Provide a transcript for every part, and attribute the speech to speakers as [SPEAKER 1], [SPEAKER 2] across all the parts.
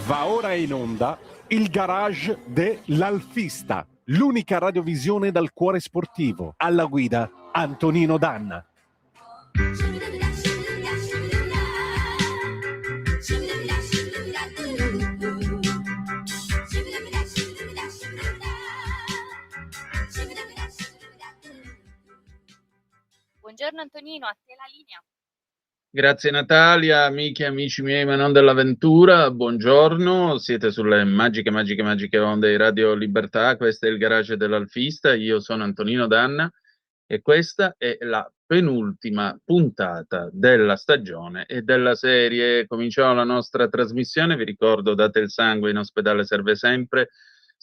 [SPEAKER 1] Va ora in onda il garage dell'Alfista, l'unica radiovisione dal cuore sportivo. Alla guida Antonino Danna.
[SPEAKER 2] Buongiorno Antonino, a te la linea.
[SPEAKER 3] Grazie Natalia, amiche e amici miei ma non dell'avventura, buongiorno, siete sulle magiche onde di Radio Libertà, questo è il garage dell'Alfista, io sono Antonino Danna e questa è la penultima puntata della stagione e della serie. Cominciamo la nostra trasmissione, vi ricordo, date il sangue, in ospedale serve sempre.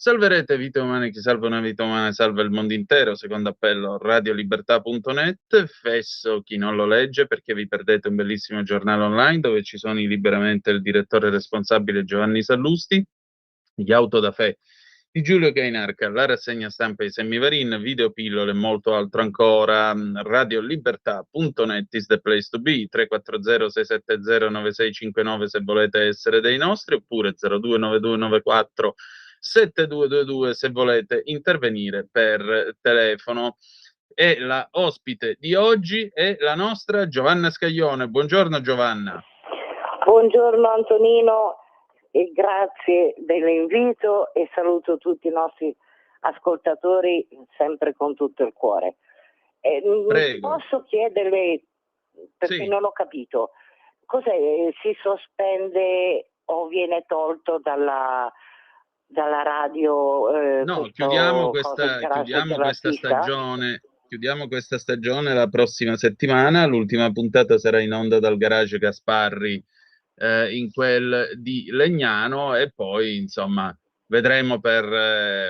[SPEAKER 3] Salverete vite umane, chi salva una vita umana salva il mondo intero, secondo appello radiolibertà.net, fesso chi non lo legge perché vi perdete un bellissimo giornale online dove ci sono liberamente il direttore responsabile Giovanni Sallusti, gli autodafè di Giulio Cainarca, la rassegna stampa di Semivarin, videopillole e molto altro ancora. Radiolibertà.net is the place to be, 340-670-9659 se volete essere dei nostri, oppure 029294 7222 se volete intervenire per telefono. E la ospite di oggi è la nostra Giovanna Scaglione. Buongiorno Giovanna.
[SPEAKER 4] Buongiorno Antonino e grazie dell'invito e saluto tutti i nostri ascoltatori sempre con tutto il cuore.
[SPEAKER 3] Prego.
[SPEAKER 4] Posso chiederle, perché
[SPEAKER 3] Sì.
[SPEAKER 4] non ho capito, cos'è? Si sospende o viene tolto dalla radio?
[SPEAKER 3] No,
[SPEAKER 4] questo
[SPEAKER 3] chiudiamo
[SPEAKER 4] cosa, il garage
[SPEAKER 3] questa
[SPEAKER 4] dell'Alfista?
[SPEAKER 3] stagione. Chiudiamo questa stagione la prossima settimana. L'ultima puntata sarà in onda dal garage Gasparri in quel di Legnano e poi, insomma, vedremo per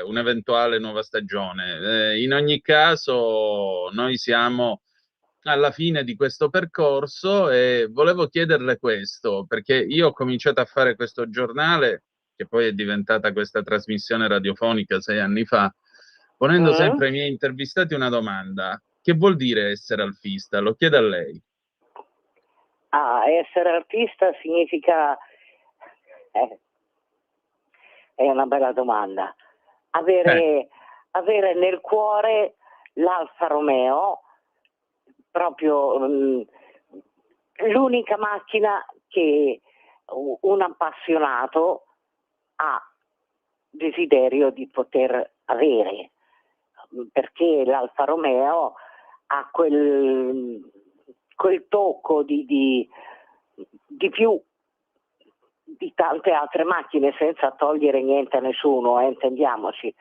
[SPEAKER 3] un'eventuale nuova stagione. In ogni caso, noi siamo alla fine di questo percorso e volevo chiederle questo, perché io ho cominciato a fare questo giornale, che poi è diventata questa trasmissione radiofonica 6 anni fa, ponendo sempre ai miei intervistati una domanda: che vuol dire essere alfista? Lo chiedo a lei.
[SPEAKER 4] Essere artista significa, è una bella domanda, avere nel cuore l'Alfa Romeo, proprio l'unica macchina che un appassionato ha desiderio di poter avere, perché l'Alfa Romeo ha quel tocco di più di tante altre macchine, senza togliere niente a nessuno, intendiamoci,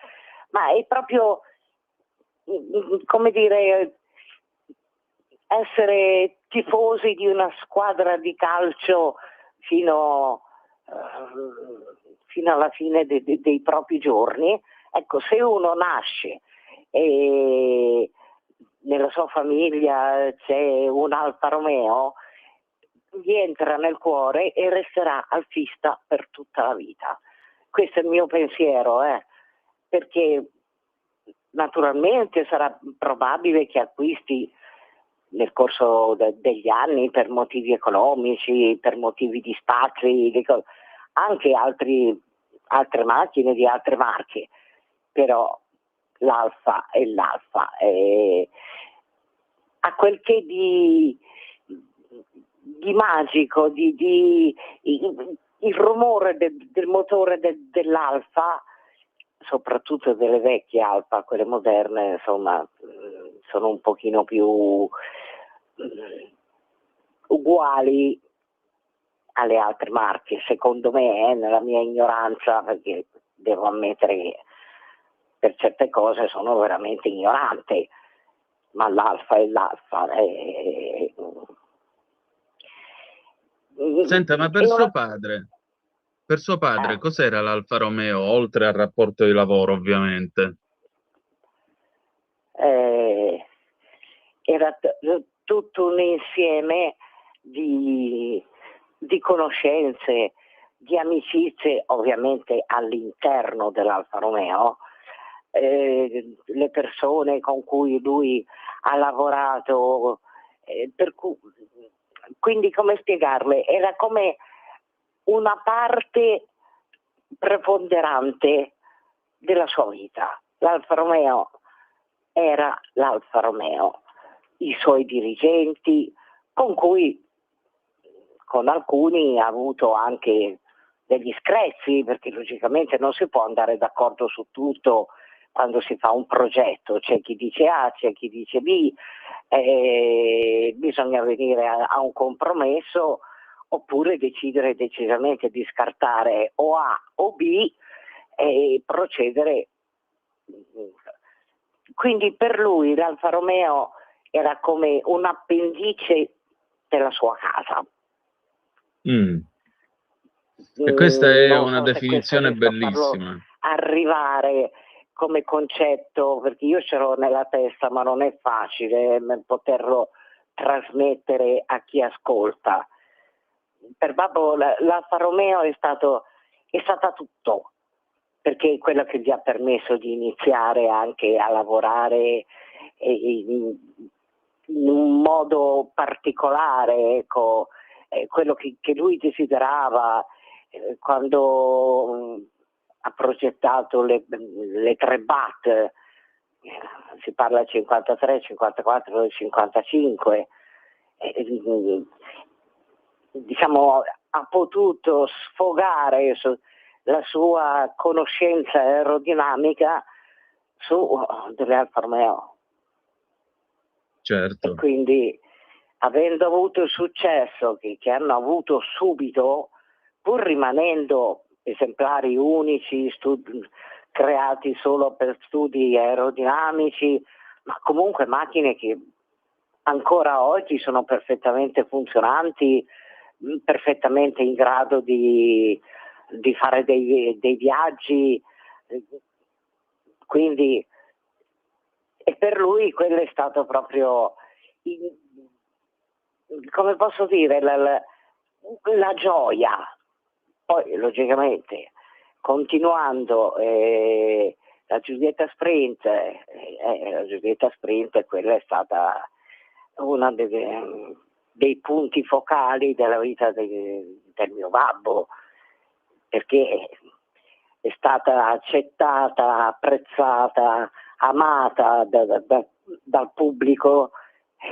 [SPEAKER 4] ma è proprio, come dire, essere tifosi di una squadra di calcio fino alla fine dei propri giorni. Ecco, se uno nasce e nella sua famiglia c'è un Alfa Romeo, gli entra nel cuore e resterà alfista per tutta la vita. Questo è il mio pensiero, perché naturalmente sarà probabile che acquisti nel corso degli anni, per motivi economici, per motivi di spacci, anche altre macchine di altre marche, però l'Alfa è l'Alfa, ha quel che di magico, il rumore del motore dell'Alfa, soprattutto delle vecchie Alfa, quelle moderne, insomma, sono un pochino più uguali alle altre marche, secondo me, nella mia ignoranza, perché devo ammettere che per certe cose sono veramente ignorante, ma l'Alfa è l'Alfa.
[SPEAKER 3] Senta, ma per suo padre, cos'era l'Alfa Romeo, oltre al rapporto di lavoro, ovviamente?
[SPEAKER 4] Era tutto un insieme di conoscenze, di amicizie, ovviamente all'interno dell'Alfa Romeo, le persone con cui lui ha lavorato, quindi come spiegarle? Era come una parte preponderante della sua vita. L'Alfa Romeo era l'Alfa Romeo, i suoi dirigenti, con alcuni ha avuto anche degli screzi, perché logicamente non si può andare d'accordo su tutto quando si fa un progetto, c'è chi dice A, c'è chi dice B, bisogna venire a un compromesso, oppure decidere decisamente di scartare o A o B e procedere. Quindi per lui l'Alfa Romeo era come un appendice della sua casa.
[SPEAKER 3] E questa è
[SPEAKER 4] Non
[SPEAKER 3] una
[SPEAKER 4] so se
[SPEAKER 3] definizione
[SPEAKER 4] questo riesco a farlo
[SPEAKER 3] bellissima.
[SPEAKER 4] arrivare come concetto, perché io ce l'ho nella testa, ma non è facile poterlo trasmettere a chi ascolta. Per Babbo l'Alfa Romeo è stata tutto, perché è quella che gli ha permesso di iniziare anche a lavorare in un modo particolare, ecco, quello che lui desiderava quando ha progettato le 3 BAT, si parla del 53, 54 e 55, diciamo ha potuto sfogare la sua conoscenza aerodinamica su delle Alfa Romeo.
[SPEAKER 3] Certo.
[SPEAKER 4] E quindi, avendo avuto il successo che hanno avuto subito, pur rimanendo esemplari unici, creati solo per studi aerodinamici, ma comunque macchine che ancora oggi sono perfettamente funzionanti, perfettamente in grado di fare dei viaggi, quindi e per lui quello è stato proprio, come posso dire, la gioia. Poi logicamente continuando la Giulietta Sprint, quella è stata una dei punti focali della vita del mio babbo, perché è stata accettata, apprezzata, amata dal pubblico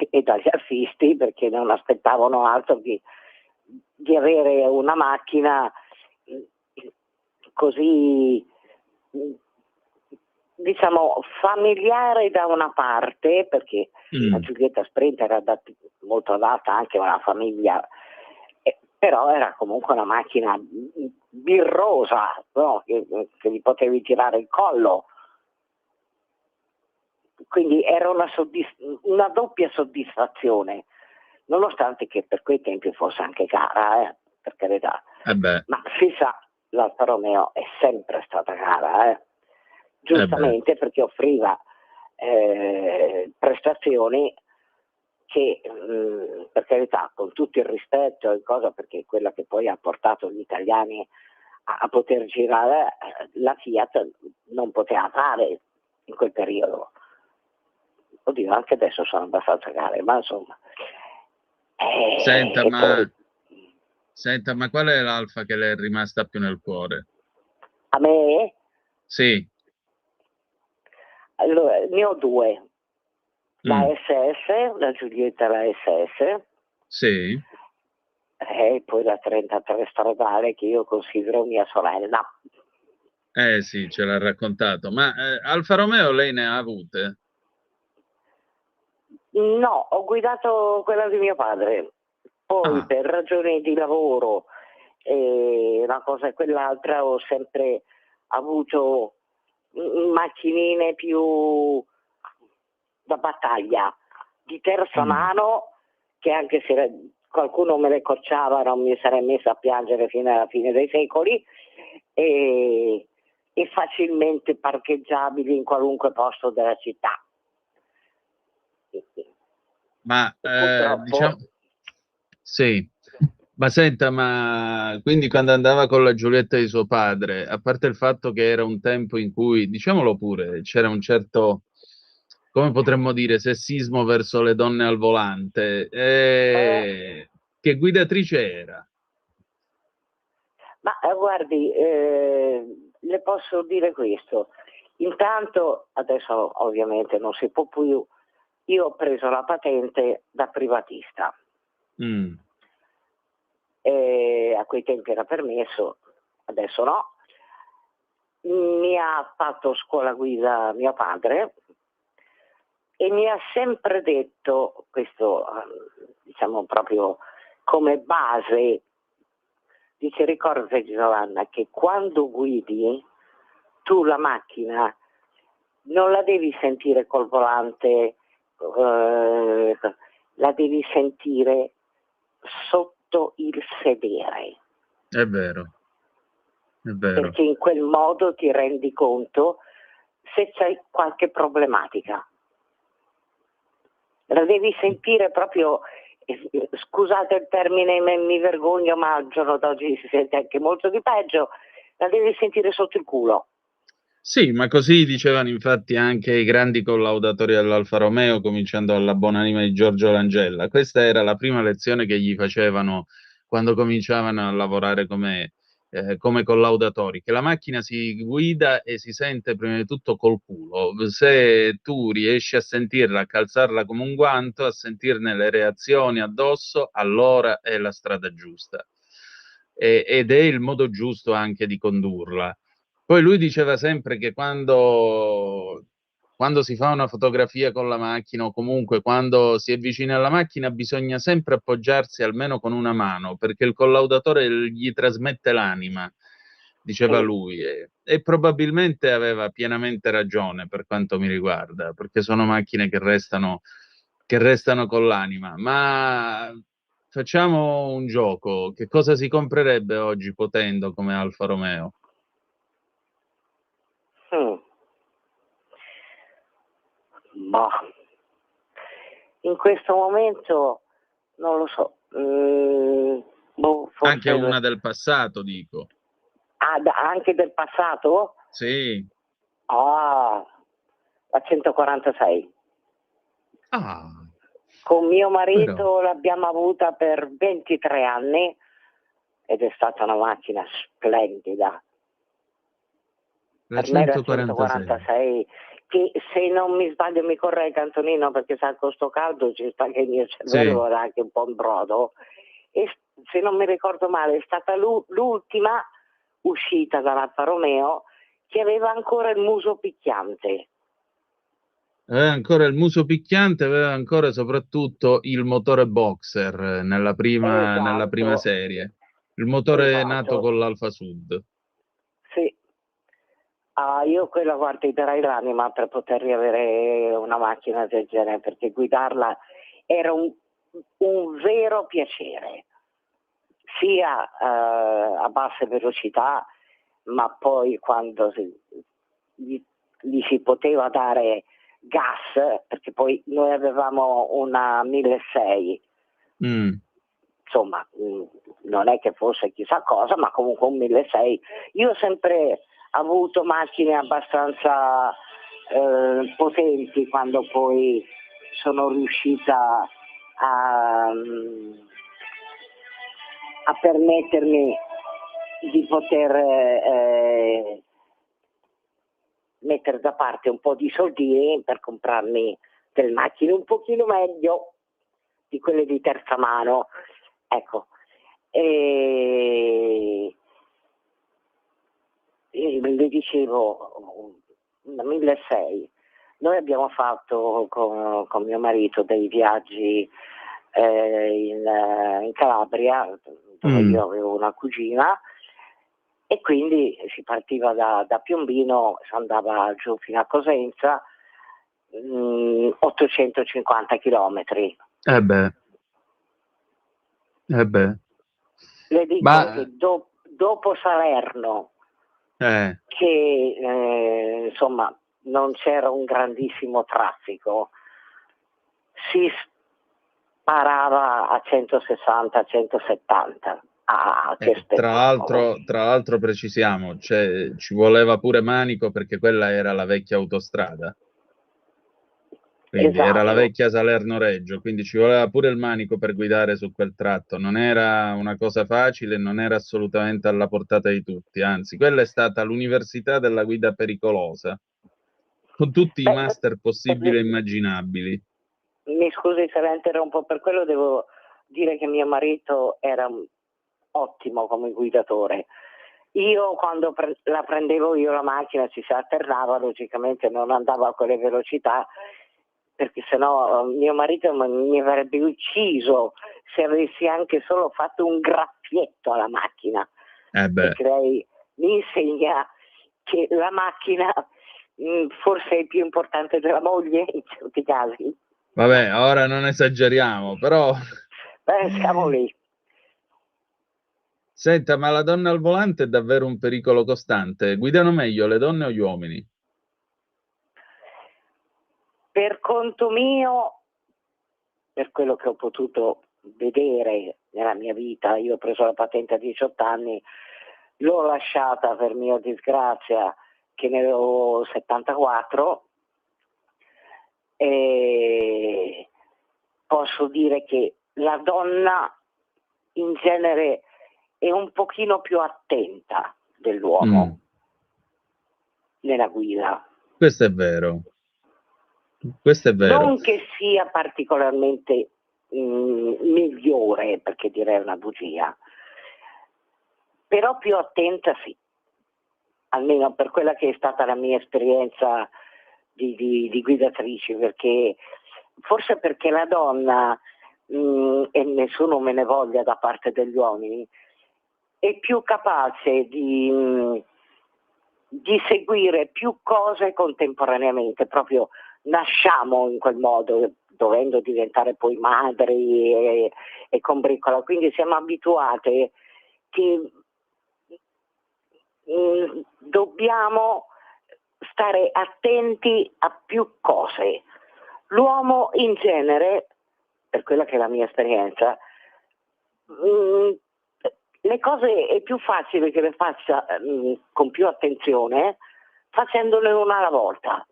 [SPEAKER 4] e dagli artisti, perché non aspettavano altro di avere una macchina così, diciamo, familiare da una parte, perché la Giulietta Sprint era molto adatta anche a una famiglia, però era comunque una macchina birrosa, no? che gli potevi tirare il collo. Quindi era una doppia soddisfazione, nonostante che per quei tempi fosse anche cara, per carità. Ma si sa, l'Alfa Romeo è sempre stata cara, giustamente perché offriva prestazioni che, per carità, con tutto il rispetto e cosa, perché quella che poi ha portato gli italiani a poter girare, la Fiat non poteva fare in quel periodo. Oddio, anche adesso sono abbastanza care, ma insomma.
[SPEAKER 3] Senta, ma qual è l'Alfa che le è rimasta più nel cuore?
[SPEAKER 4] A me?
[SPEAKER 3] Sì.
[SPEAKER 4] Allora, ne ho 2. La SS, la Giulietta la SS.
[SPEAKER 3] Sì.
[SPEAKER 4] E poi la 33 stradale, che io considero mia sorella.
[SPEAKER 3] Sì, ce l'ha raccontato. Ma Alfa Romeo lei ne ha avute?
[SPEAKER 4] No, ho guidato quella di mio padre. Poi per ragioni di lavoro, una cosa e quell'altra, ho sempre avuto macchinine più da battaglia, di terza mano, che anche se qualcuno me le cocciava non mi sarei messa a piangere fino alla fine dei secoli, e facilmente parcheggiabili in qualunque posto della città.
[SPEAKER 3] Ma diciamo, sì, ma senta, ma quindi quando andava con la Giulietta di suo padre, a parte il fatto che era un tempo in cui, diciamolo pure, c'era un certo, come potremmo dire, sessismo verso le donne al volante, che guidatrice era?
[SPEAKER 4] Ma Guardi, le posso dire questo. Intanto, adesso ovviamente non si può più, io ho preso la patente da privatista. A quei tempi era permesso, adesso no. Mi ha fatto scuola guida mio padre e mi ha sempre detto, questo diciamo proprio come base, dice: ricordati Giovanna che quando guidi tu la macchina non la devi sentire col volante, la devi sentire sotto il sedere.
[SPEAKER 3] È vero, è vero.
[SPEAKER 4] Perché in quel modo ti rendi conto se c'è qualche problematica. La devi sentire proprio, scusate il termine, mi vergogno, ma al giorno d'oggi si sente anche molto di peggio, la devi sentire sotto il culo.
[SPEAKER 3] Sì, ma così dicevano infatti anche i grandi collaudatori dell'Alfa Romeo, cominciando dalla buonanima di Giorgio Langella. Questa era la prima lezione che gli facevano quando cominciavano a lavorare come collaudatori, che la macchina si guida e si sente prima di tutto col culo. Se tu riesci a sentirla, a calzarla come un guanto, a sentirne le reazioni addosso, allora è la strada giusta. Ed è il modo giusto anche di condurla. Poi lui diceva sempre che quando si fa una fotografia con la macchina o comunque quando si è vicini alla macchina bisogna sempre appoggiarsi almeno con una mano, perché il collaudatore gli trasmette l'anima, diceva lui, e probabilmente aveva pienamente ragione per quanto mi riguarda, perché sono macchine che restano con l'anima. Ma facciamo un gioco: che cosa si comprerebbe oggi potendo come Alfa Romeo?
[SPEAKER 4] Boh. In questo momento non lo so. Forse...
[SPEAKER 3] Anche una del passato, dico.
[SPEAKER 4] Anche del passato?
[SPEAKER 3] Sì.
[SPEAKER 4] La 146. Con mio marito
[SPEAKER 3] però
[SPEAKER 4] l'abbiamo avuta per 23 anni ed è stata una macchina splendida.
[SPEAKER 3] La
[SPEAKER 4] Per me la
[SPEAKER 3] 146.
[SPEAKER 4] 146, che se non mi sbaglio, mi corregga Antonino, perché sa con sto caldo ci sta che il mio cervello era anche un po' in brodo, e se non mi ricordo male è stata l'ultima uscita dall'Alfa Romeo che aveva ancora il muso picchiante.
[SPEAKER 3] Aveva ancora il muso picchiante, aveva ancora soprattutto il motore boxer nella prima serie. Il motore nato con l'Alfa Sud.
[SPEAKER 4] Sì. Io quella, guarda, darei l'anima per poter riavere una macchina del genere, perché guidarla era un vero piacere, sia a basse velocità, ma poi quando gli si poteva dare gas, perché poi noi avevamo una 1600, insomma non è che fosse chissà cosa, ma comunque un 1600. Io ho sempre avuto macchine abbastanza potenti quando poi sono riuscita a permettermi di poter mettere da parte un po' di soldini per comprarmi delle macchine un pochino meglio di quelle di terza mano, ecco. Le dicevo, una 1600. Noi abbiamo fatto con mio marito dei viaggi in Calabria, dove io avevo una cugina, e quindi si partiva da Piombino, si andava giù fino a Cosenza, 850 chilometri. Le dico che dopo Salerno, che insomma non c'era un grandissimo traffico, si sparava a 160, 170.
[SPEAKER 3] Tra l'altro precisiamo, ci voleva pure manico, perché quella era la vecchia autostrada. Quindi era la
[SPEAKER 4] Esatto.
[SPEAKER 3] vecchia Salerno-Reggio, quindi ci voleva pure il manico per guidare su quel tratto. Non era una cosa facile, non era assolutamente alla portata di tutti. Anzi, quella è stata l'università della guida pericolosa, con tutti i
[SPEAKER 4] Beh,
[SPEAKER 3] master possibili e immaginabili.
[SPEAKER 4] mi scusi se la interrompo, per quello devo dire che mio marito era ottimo come guidatore. Io quando la prendevo io la macchina ci si alternava, logicamente non andava a quelle velocità, perché sennò mio marito mi avrebbe ucciso se avessi anche solo fatto un graffietto alla macchina, perché lei mi insegna che la macchina forse è più importante della moglie in certi casi.
[SPEAKER 3] Vabbè, ora non esageriamo, però...
[SPEAKER 4] Siamo lì.
[SPEAKER 3] Senta, ma la donna al volante è davvero un pericolo costante. Guidano meglio le donne o gli uomini?
[SPEAKER 4] Per conto mio, per quello che ho potuto vedere nella mia vita, io ho preso la patente a 18 anni, l'ho lasciata per mia disgrazia che ne avevo 74 e posso dire che la donna in genere è un pochino più attenta dell'uomo nella guida.
[SPEAKER 3] Questo è vero. Questo è vero.
[SPEAKER 4] Non che sia particolarmente migliore, perché direi una bugia, però più attenta sì, almeno per quella che è stata la mia esperienza di guidatrice, perché forse perché la donna, e nessuno me ne voglia da parte degli uomini, è più capace di seguire più cose contemporaneamente, proprio nasciamo in quel modo, dovendo diventare poi madri e combricola, quindi siamo abituate che dobbiamo stare attenti a più cose. L'uomo in genere, per quella che è la mia esperienza, le cose è più facile che le faccia con più attenzione facendole una alla volta.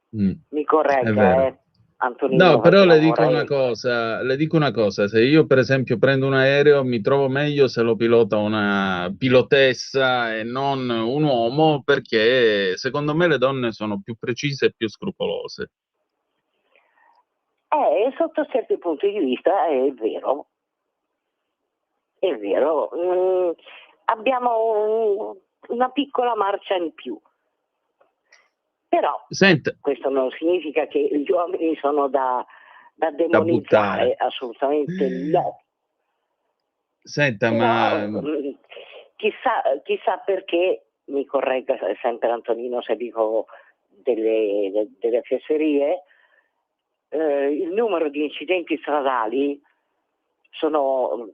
[SPEAKER 4] Mi corregga, Antonino.
[SPEAKER 3] No, però le dico
[SPEAKER 4] vorrei...
[SPEAKER 3] una cosa, se io per esempio prendo un aereo mi trovo meglio se lo pilota una pilotessa e non un uomo, perché secondo me le donne sono più precise e più scrupolose.
[SPEAKER 4] Sotto certi punti di vista è vero. È vero. Abbiamo una piccola marcia in più. Però questo non significa che gli uomini sono da demonizzare, assolutamente no.
[SPEAKER 3] Senta,
[SPEAKER 4] però,
[SPEAKER 3] ma...
[SPEAKER 4] chissà perché, mi corregga sempre Antonino se dico delle fesserie, il numero di incidenti stradali sono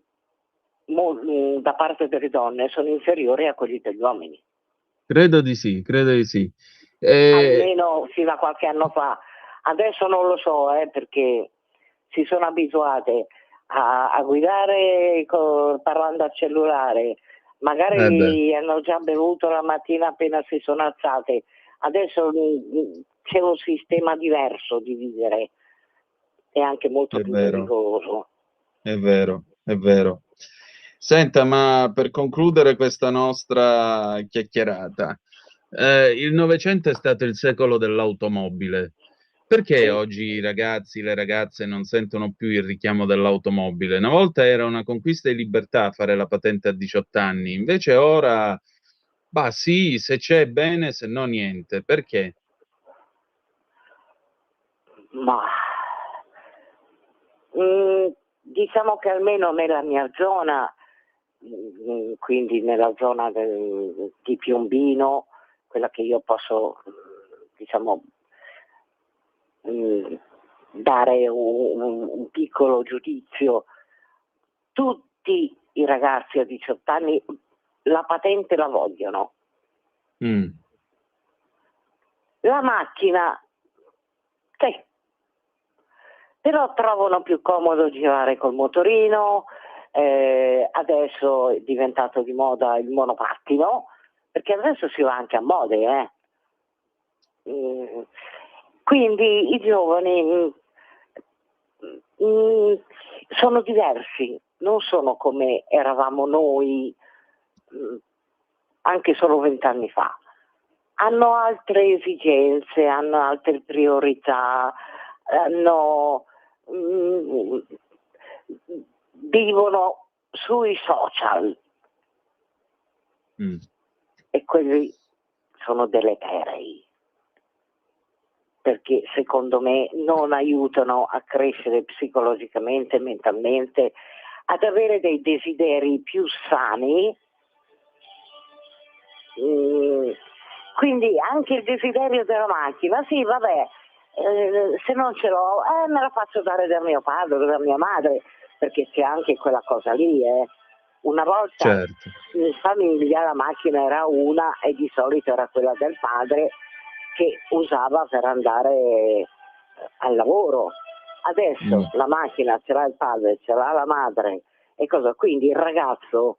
[SPEAKER 4] da parte delle donne sono inferiori a quelli degli uomini.
[SPEAKER 3] Credo di sì, credo di sì.
[SPEAKER 4] Almeno fino a qualche anno fa. Adesso non lo so, perché si sono abituate a guidare parlando al cellulare, magari hanno già bevuto la mattina appena si sono alzate. Adesso c'è un sistema diverso di vivere, è anche molto più pericoloso.
[SPEAKER 3] È vero, è vero. Senta, ma per concludere questa nostra chiacchierata, il Novecento è stato il secolo dell'automobile. Perché oggi i ragazzi, le ragazze non sentono più il richiamo dell'automobile? Una volta era una conquista di libertà fare la patente a 18 anni, invece ora, bah sì, se c'è bene, se no niente. Perché?
[SPEAKER 4] Ma diciamo che almeno nella mia zona, quindi nella zona di Piombino, quella che io posso diciamo dare un piccolo giudizio, tutti i ragazzi a 18 anni la patente la vogliono. La macchina sì, però trovano più comodo girare col motorino, adesso è diventato di moda il monopattino, perché adesso si va anche a mode, Quindi i giovani sono diversi, non sono come eravamo noi anche solo 20 anni fa. Hanno altre esigenze, hanno altre priorità, vivono sui social e quelli sono deleterei, perché secondo me non aiutano a crescere psicologicamente, mentalmente, ad avere dei desideri più sani. Quindi anche il desiderio della macchina, sì vabbè, se non ce l'ho me la faccio dare da mio padre o da mia madre, perché c'è anche quella cosa lì. Una volta
[SPEAKER 3] Certo.
[SPEAKER 4] in famiglia la macchina era una e di solito era quella del padre che usava per andare al lavoro. Adesso la macchina ce l'ha il padre, ce l'ha la madre e cosa, quindi il ragazzo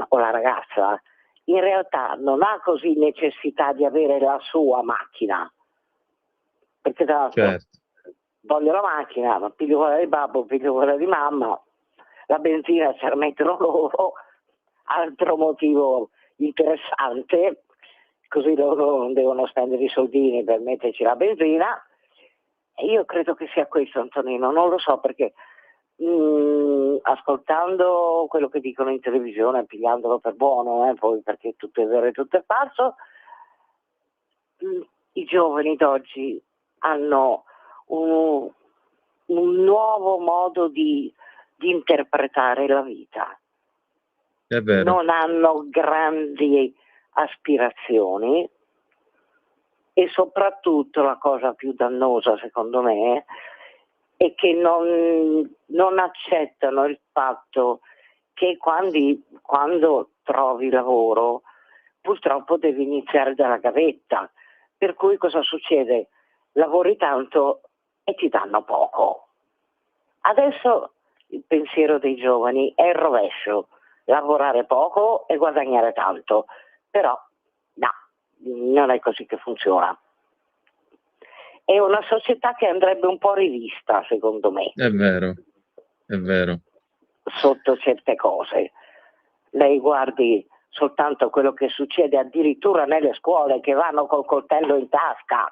[SPEAKER 4] o la ragazza in realtà non ha così necessità di avere la sua macchina, perché tra l'altro voglio la macchina, ma piglio quella di babbo, piglio quella di mamma, la benzina ce la mettono loro, altro motivo interessante, così loro non devono spendere i soldini per metterci la benzina. E io credo che sia questo, Antonino, non lo so, perché ascoltando quello che dicono in televisione, pigliandolo per buono, poi perché tutto è vero e tutto è falso, i giovani d'oggi hanno un nuovo modo di interpretare la vita.
[SPEAKER 3] È vero.
[SPEAKER 4] Non hanno grandi aspirazioni e soprattutto la cosa più dannosa secondo me è che non accettano il fatto che quando trovi lavoro purtroppo devi iniziare dalla gavetta, per cui cosa succede? Lavori tanto e ti danno poco. Adesso il pensiero dei giovani è il rovescio, lavorare poco e guadagnare tanto, però no, non è così che funziona. È una società che andrebbe un po' rivista, secondo me.
[SPEAKER 3] È vero, è vero.
[SPEAKER 4] Sotto certe cose. Lei guardi soltanto quello che succede addirittura nelle scuole, che vanno col coltello in tasca.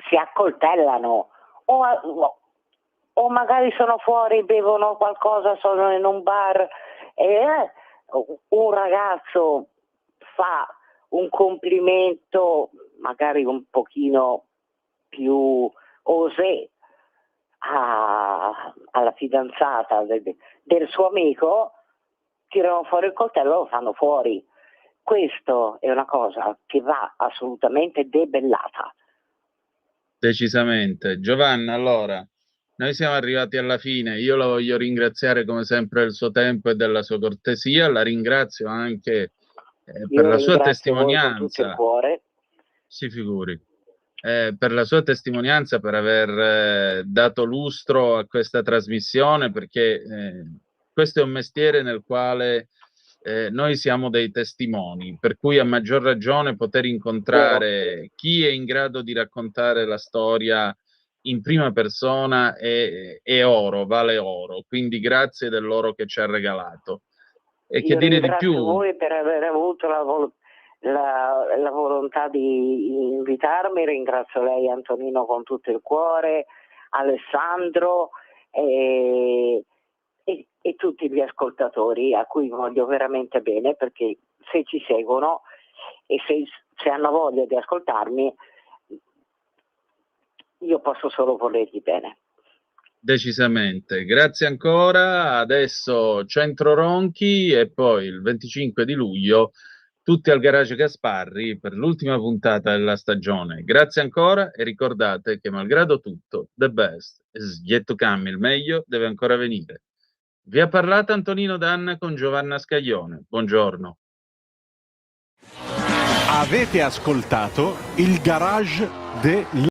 [SPEAKER 4] Si accoltellano o magari sono fuori, bevono qualcosa, sono in un bar e un ragazzo fa un complimento magari un pochino più osé alla fidanzata del suo amico, tirano fuori il coltello e lo fanno fuori. Questo è una cosa che va assolutamente debellata.
[SPEAKER 3] Decisamente. Giovanna, allora, noi siamo arrivati alla fine. Io la voglio ringraziare come sempre del suo tempo e della sua cortesia. La ringrazio anche per la sua testimonianza.
[SPEAKER 4] Voi con tutto il cuore.
[SPEAKER 3] Si figuri. Per la sua testimonianza, per aver dato lustro a questa trasmissione, perché questo è un mestiere nel quale noi siamo dei testimoni, per cui a maggior ragione poter incontrare chi è in grado di raccontare la storia in prima persona è oro, vale oro, quindi grazie dell'oro che ci ha regalato. E che dire di più?
[SPEAKER 4] Ringrazio voi per aver avuto la volontà di invitarmi, ringrazio lei Antonino con tutto il cuore, Alessandro e tutti gli ascoltatori a cui voglio veramente bene, perché se ci seguono e se hanno voglia di ascoltarmi io posso solo volergli bene.
[SPEAKER 3] Decisamente, grazie ancora. Adesso Centro Ronchi e poi il 25 di luglio tutti al Garage Gasparri per l'ultima puntata della stagione. Grazie ancora e ricordate che malgrado tutto, the best is yet to come, il meglio deve ancora venire. Vi ha parlato Antonino Danna con Giovanna Scaglione. Buongiorno.
[SPEAKER 1] Avete ascoltato il Garage